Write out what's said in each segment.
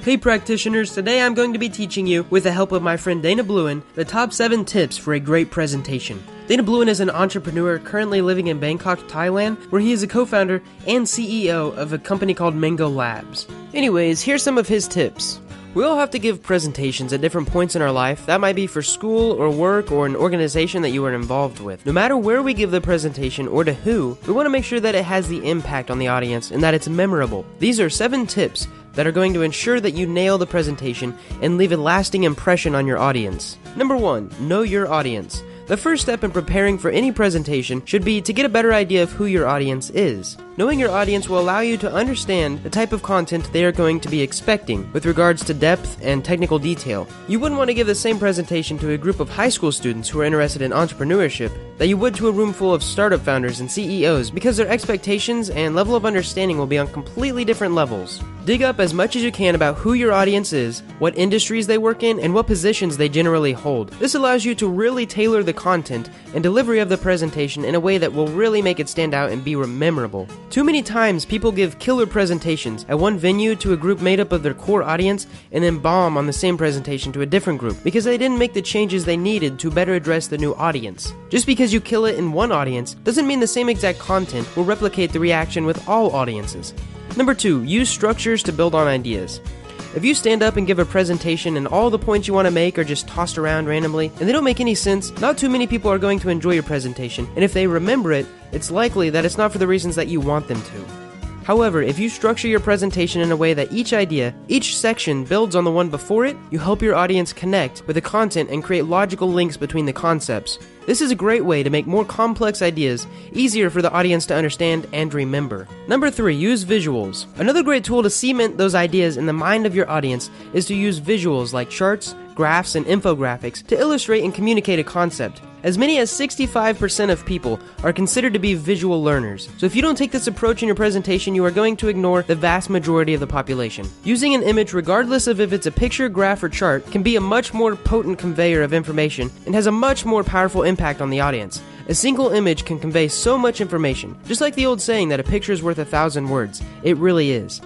Hey practitioners, today I'm going to be teaching you, with the help of my friend Dana Bluin, the top 7 tips for a great presentation. Dana Bluin is an entrepreneur currently living in Bangkok, Thailand, where he is a co-founder and CEO of a company called Mango Labs. Anyways, here's some of his tips. We all have to give presentations at different points in our life. That might be for school or work or an organization that you are involved with. No matter where we give the presentation or to who, we want to make sure that it has the impact on the audience and that it's memorable. These are 7 tips that are going to ensure that you nail the presentation and leave a lasting impression on your audience. Number 1, know your audience. The first step in preparing for any presentation should be to get a better idea of who your audience is. Knowing your audience will allow you to understand the type of content they are going to be expecting with regards to depth and technical detail. You wouldn't want to give the same presentation to a group of high school students who are interested in entrepreneurship that you would to a room full of startup founders and CEOs, because their expectations and level of understanding will be on completely different levels. Dig up as much as you can about who your audience is, what industries they work in, and what positions they generally hold. This allows you to really tailor the content and delivery of the presentation in a way that will really make it stand out and be memorable. Too many times people give killer presentations at one venue to a group made up of their core audience and then bomb on the same presentation to a different group because they didn't make the changes they needed to better address the new audience. Just because you kill it in one audience doesn't mean the same exact content will replicate the reaction with all audiences. Number 2, use structures to build on ideas. If you stand up and give a presentation and all the points you want to make are just tossed around randomly and they don't make any sense, not too many people are going to enjoy your presentation, and if they remember it, it's likely that it's not for the reasons that you want them to. However, if you structure your presentation in a way that each idea, each section builds on the one before it, you help your audience connect with the content and create logical links between the concepts. This is a great way to make more complex ideas easier for the audience to understand and remember. Number 3, use visuals. Another great tool to cement those ideas in the mind of your audience is to use visuals like charts, graphs, and infographics to illustrate and communicate a concept. As many as 65% of people are considered to be visual learners. So if you don't take this approach in your presentation, you are going to ignore the vast majority of the population. Using an image, regardless of if it's a picture, graph, or chart, can be a much more potent conveyor of information and has a much more powerful impact on the audience. A single image can convey so much information. Just like the old saying that a picture is worth 1,000 words. It really is.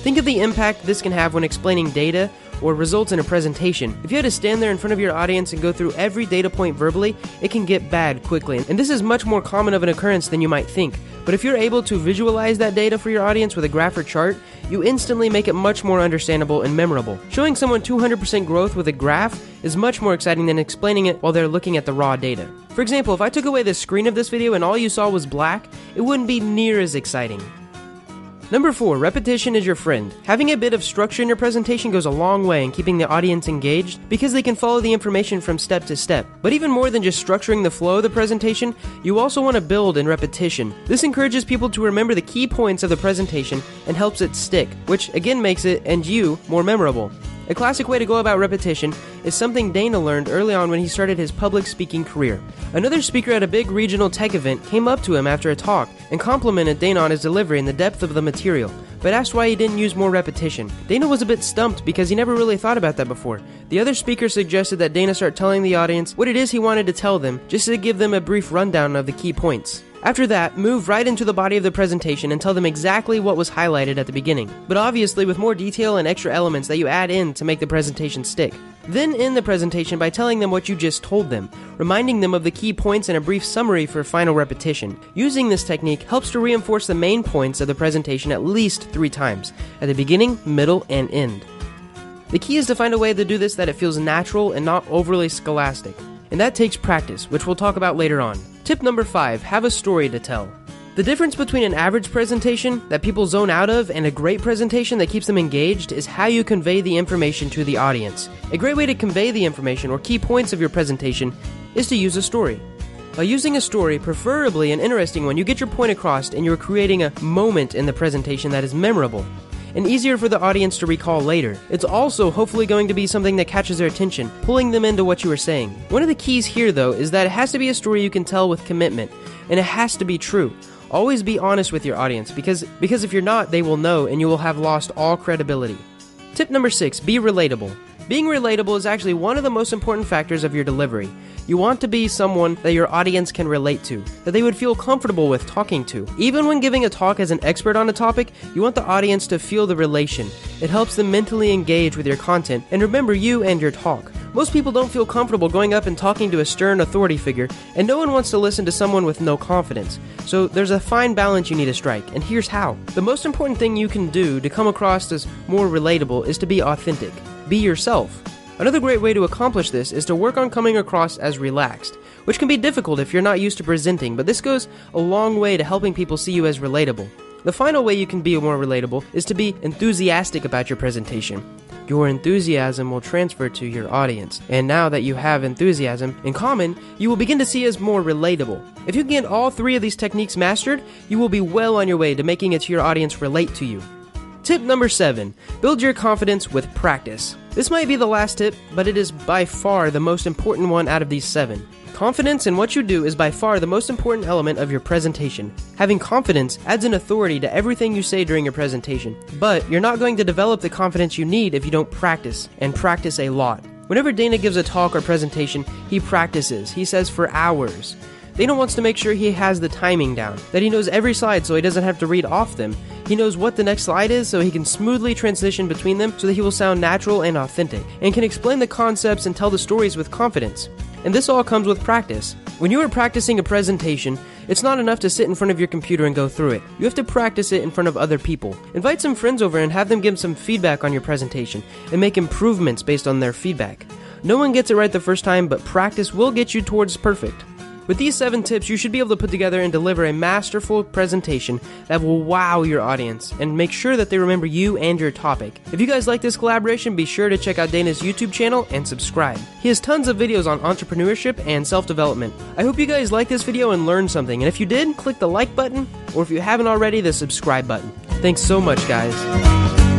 Think of the impact this can have when explaining data or results in a presentation. If you had to stand there in front of your audience and go through every data point verbally, it can get bad quickly. And this is much more common of an occurrence than you might think. But if you're able to visualize that data for your audience with a graph or chart, you instantly make it much more understandable and memorable. Showing someone 200% growth with a graph is much more exciting than explaining it while they're looking at the raw data. For example, if I took away the screen of this video and all you saw was black, it wouldn't be near as exciting. Number 4, repetition is your friend. Having a bit of structure in your presentation goes a long way in keeping the audience engaged because they can follow the information from step to step. But even more than just structuring the flow of the presentation, you also want to build in repetition. This encourages people to remember the key points of the presentation and helps it stick, which again makes it, and you, more memorable. A classic way to go about repetition is something Dana learned early on when he started his public speaking career. Another speaker at a big regional tech event came up to him after a talk and complimented Dana on his delivery and the depth of the material, but asked why he didn't use more repetition. Dana was a bit stumped because he never really thought about that before. The other speaker suggested that Dana start telling the audience what it is he wanted to tell them, just to give them a brief rundown of the key points. After that, move right into the body of the presentation and tell them exactly what was highlighted at the beginning, but obviously with more detail and extra elements that you add in to make the presentation stick. Then end the presentation by telling them what you just told them, reminding them of the key points and a brief summary for final repetition. Using this technique helps to reinforce the main points of the presentation at least 3 times, at the beginning, middle, and end. The key is to find a way to do this that it feels natural and not overly scholastic, and that takes practice, which we'll talk about later on. Tip number 5, have a story to tell. The difference between an average presentation that people zone out of and a great presentation that keeps them engaged is how you convey the information to the audience. A great way to convey the information or key points of your presentation is to use a story. By using a story, preferably an interesting one, you get your point across and you're creating a moment in the presentation that is memorable and easier for the audience to recall later. It's also hopefully going to be something that catches their attention, pulling them into what you were saying. One of the keys here, though, is that it has to be a story you can tell with commitment, and it has to be true. Always be honest with your audience, because if you're not, they will know, and you will have lost all credibility. Tip number 6, be relatable. Being relatable is actually one of the most important factors of your delivery. You want to be someone that your audience can relate to, that they would feel comfortable with talking to. Even when giving a talk as an expert on a topic, you want the audience to feel the relation. It helps them mentally engage with your content and remember you and your talk. Most people don't feel comfortable going up and talking to a stern authority figure, and no one wants to listen to someone with no confidence. So there's a fine balance you need to strike, and here's how. The most important thing you can do to come across as more relatable is to be authentic. Be yourself. Another great way to accomplish this is to work on coming across as relaxed, which can be difficult if you're not used to presenting, but this goes a long way to helping people see you as relatable. The final way you can be more relatable is to be enthusiastic about your presentation. Your enthusiasm will transfer to your audience, and now that you have enthusiasm in common, you will begin to see as more relatable. If you can get all three of these techniques mastered, you will be well on your way to making it to your audience relate to you. Tip number 7. Build your confidence with practice. This might be the last tip, but it is by far the most important one out of these 7. Confidence in what you do is by far the most important element of your presentation. Having confidence adds an authority to everything you say during your presentation, but you're not going to develop the confidence you need if you don't practice, and practice a lot. Whenever Dana gives a talk or presentation, he practices. He says for hours. Dana wants to make sure he has the timing down, that he knows every slide so he doesn't have to read off them. He knows what the next slide is so he can smoothly transition between them so that he will sound natural and authentic, and can explain the concepts and tell the stories with confidence. And this all comes with practice. When you are practicing a presentation, it's not enough to sit in front of your computer and go through it. You have to practice it in front of other people. Invite some friends over and have them give some feedback on your presentation, and make improvements based on their feedback. No one gets it right the first time, but practice will get you towards perfect. With these 7 tips, you should be able to put together and deliver a masterful presentation that will wow your audience and make sure that they remember you and your topic. If you guys like this collaboration, be sure to check out Dana's YouTube channel and subscribe. He has tons of videos on entrepreneurship and self-development. I hope you guys liked this video and learned something, and if you did, click the like button, or if you haven't already, the subscribe button. Thanks so much, guys.